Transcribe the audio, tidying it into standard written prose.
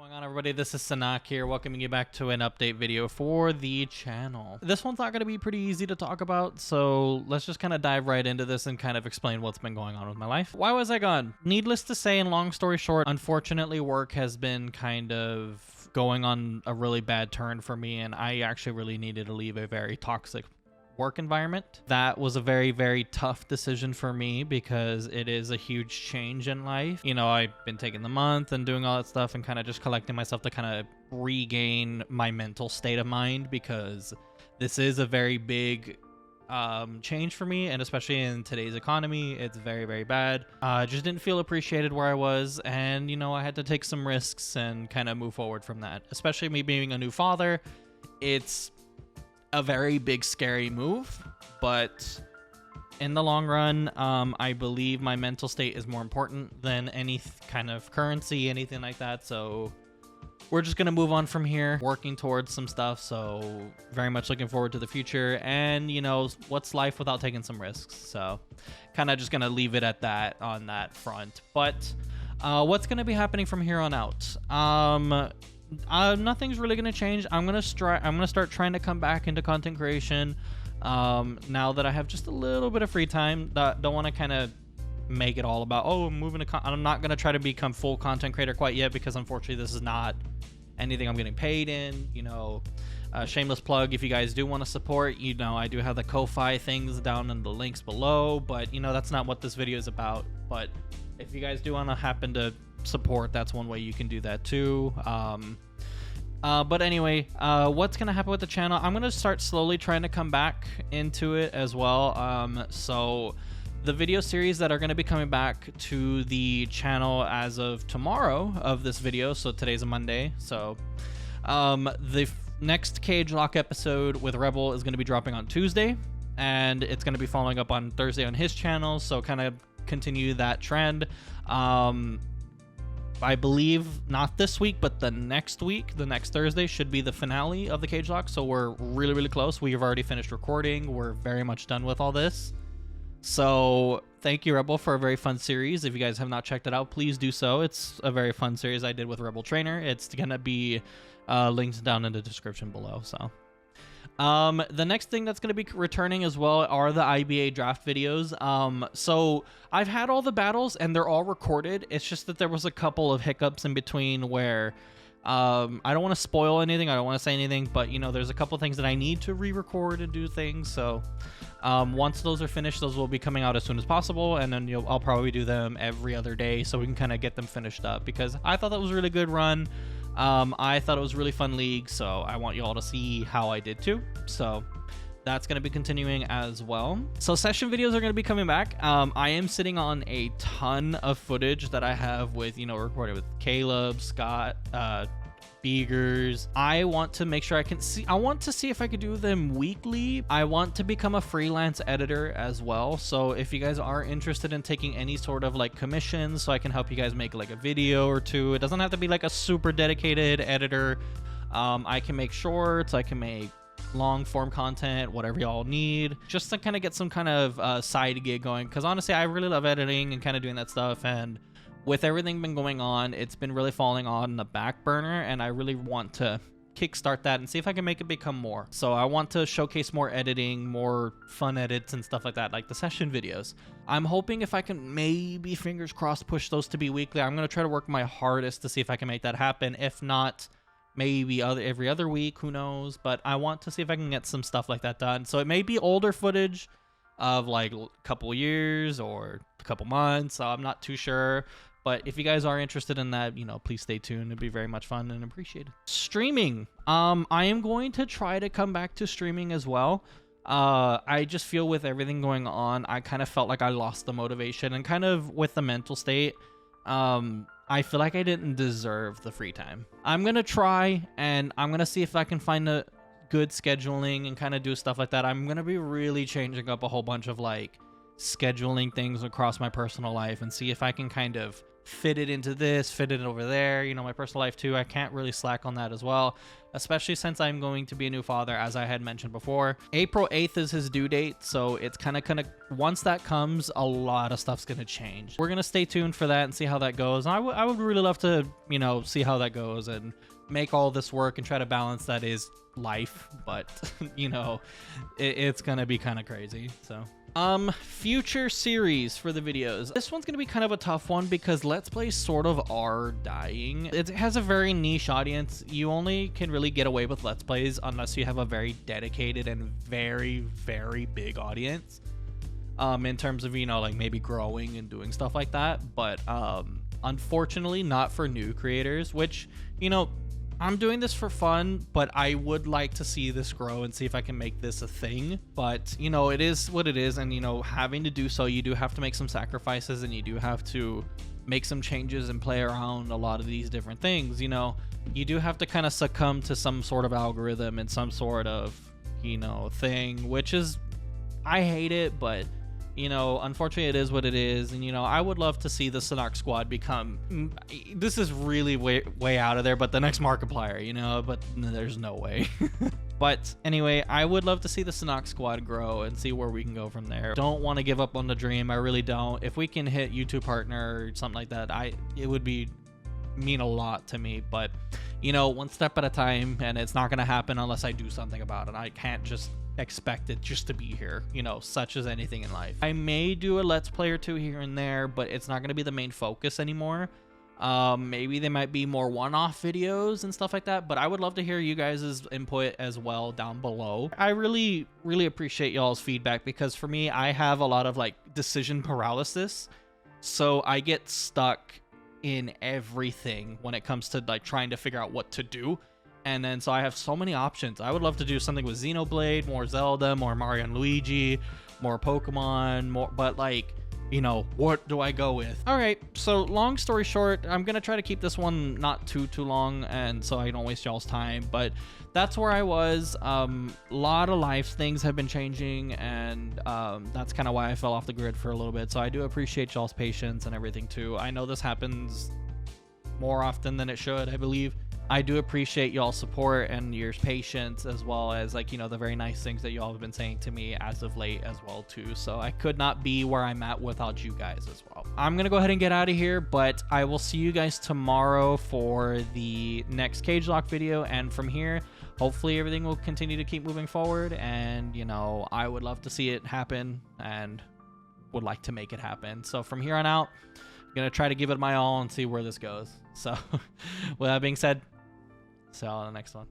What's going on, everybody? This is Sunaak here, welcoming you back to an update video for the channel. This one's not going to be pretty easy to talk about, so let's just kind of dive right into this and kind of explain what's been going on with my life. Why was I gone? Needless to say, and long story short, unfortunately, work has been kind of going on a really bad turn for me, and I actually really needed to leave a very toxic work environment. That was a very, very tough decision for me because it is a huge change in life. You know, I've been taking the month and doing all that stuff and kind of just collecting myself to kind of regain my mental state of mind, because this is a very big change for me, and especially in today's economy, it's very, very bad. I just didn't feel appreciated where I was, and you know, I had to take some risks and kind of move forward from that. Especially me being a new father, it's a very big, scary move, but in the long run, I believe my mental state is more important than any kind of currency, anything like that. So we're just gonna move on from here, working towards some stuff. So very much looking forward to the future, and you know, what's life without taking some risks? So kind of just gonna leave it at that on that front. But what's gonna be happening from here on out? Nothing's really gonna change. I'm gonna start trying to come back into content creation now that I have just a little bit of free time. Don't want to kind of make it all about, oh, I'm moving to I'm not gonna try to become full content creator quite yet, because unfortunately this is not anything I'm getting paid in. You know, shameless plug, if you guys do want to support, you know, I do have the Ko-Fi things down in the links below, but you know, that's not what this video is about. But if you guys do want to happen to support, that's one way you can do that too. But anyway, what's gonna happen with the channel? I'm gonna start slowly trying to come back into it as well. So the video series that are going to be coming back to the channel as of tomorrow of this video, so today's a Monday, so the next Cage Lock episode with Rebel is going to be dropping on Tuesday, and it's going to be following up on Thursday on his channel, so kind of continue that trend. I believe not this week, but the next week, the next Thursday, should be the finale of the Cage Lock, so we're really, really close. We have already finished recording. We're very much done with all this. So thank you, Rebel, for a very fun series. If you guys have not checked it out, please do so. It's a very fun series I did with Rebel Trainer. It's gonna be linked down in the description below. So the next thing that's gonna be returning as well are the IBA draft videos. So I've had all the battles and they're all recorded. It's just that there was a couple of hiccups in between where I don't want to spoil anything, I don't want to say anything, but you know, there's a couple things that I need to re-record and do things. So once those are finished, those will be coming out as soon as possible, and then I'll probably do them every other day so we can kind of get them finished up, because I thought that was a really good run. I thought it was a really fun league, so I want you all to see how I did too. So that's going to be continuing as well. So session videos are going to be coming back. I am sitting on a ton of footage that I have with, you know, recorded with Caleb, Scott, Beegers. I want to make sure I want to see if I could do them weekly. I want to become a freelance editor as well. So if you guys are interested in taking any sort of like commissions, so I can help you guys make like a video or two. It doesn't have to be like a super dedicated editor. I can make shorts, I can make long form content, whatever y'all need, just to kind of get some kind of side gig going, because honestly I really love editing and kind of doing that stuff, and with everything been going on, it's been really falling on the back burner, and I really want to kickstart that and see if I can make it become more. So I want to showcase more editing, more fun edits and stuff like that, like the session videos. I'm hoping if I can, maybe fingers crossed, push those to be weekly. I'm going to try to work my hardest to see if I can make that happen. If not, maybe every other week, who knows, but I want to see if I can get some stuff like that done. So it may be older footage of like a couple years or a couple months, so I'm not too sure. But if you guys are interested in that, you know, please stay tuned. It'd be very much fun and appreciated. Streaming. I am going to try to come back to streaming as well. I just feel with everything going on, I kind of felt like I lost the motivation, and kind of with the mental state, I feel like I didn't deserve the free time. I'm going to try, and I'm going to see if I can find a good scheduling and kind of do stuff like that. I'm going to be really changing up a whole bunch of like scheduling things across my personal life and see if I can kind of fit it into this, fit it over there, you know, my personal life too. I can't really slack on that as well, especially since I'm going to be a new father, as I had mentioned before. April 8th is his due date, so it's kind of once that comes, a lot of stuff's gonna change. We're gonna stay tuned for that and see how that goes. And I would really love to, you know, see how that goes and make all this work and try to balance that is life, but you know, it's gonna be kind of crazy. So future series for the videos. This one's gonna be kind of a tough one because Let's Plays sort of are dying. It has a very niche audience. You only can really get away with Let's Plays unless you have a very dedicated and very, very big audience, in terms of, you know, like maybe growing and doing stuff like that. But unfortunately not for new creators, which, you know, I'm doing this for fun, but I would like to see this grow and see if I can make this a thing. But, you know, it is what it is. And, you know, having to do so, you do have to make some sacrifices and you do have to make some changes and play around a lot of these different things. You know, you do have to kind of succumb to some sort of algorithm and some sort of, you know, thing, which is, I hate it, but, you know, unfortunately it is what it is. And, you know, I would love to see the Sunaak squad become, this is really way out of there, but the next Markiplier, you know, but there's no way. But anyway, I would love to see the Sunaak squad grow and see where we can go from there. Don't want to give up on the dream. I really don't. If we can hit YouTube partner or something like that, it would mean a lot to me. But, you know, one step at a time, and it's not going to happen unless I do something about it. I can't just expect it just to be here, you know, such as anything in life. I may do a Let's Play or two here and there, but it's not going to be the main focus anymore. Maybe they might be more one-off videos and stuff like that, but I would love to hear you guys' input as well down below. I really appreciate y'all's feedback, because for me, I have a lot of like decision paralysis, so I get stuck in everything when it comes to like trying to figure out what to do. And then so I have so many options. I would love to do something with Xenoblade, more Zelda, more Mario and Luigi, more Pokemon, more, but like, you know, what do I go with? All right, so long story short, I'm gonna try to keep this one not too long, and so I don't waste y'all's time, but that's where I was. A lot of life things have been changing, and that's kind of why I fell off the grid for a little bit. So I do appreciate y'all's patience and everything too. I know this happens more often than it should, I believe. I do appreciate y'all's support and your patience, as well as, like, you know, the very nice things that y'all have been saying to me as of late as well too. So I could not be where I'm at without you guys as well. I'm gonna go ahead and get out of here, but I will see you guys tomorrow for the next Cage Lock video, and from here, hopefully everything will continue to keep moving forward. And, you know, I would love to see it happen and would like to make it happen. So from here on out, I'm gonna try to give it my all and see where this goes. So with that being said, see y'all on the next one.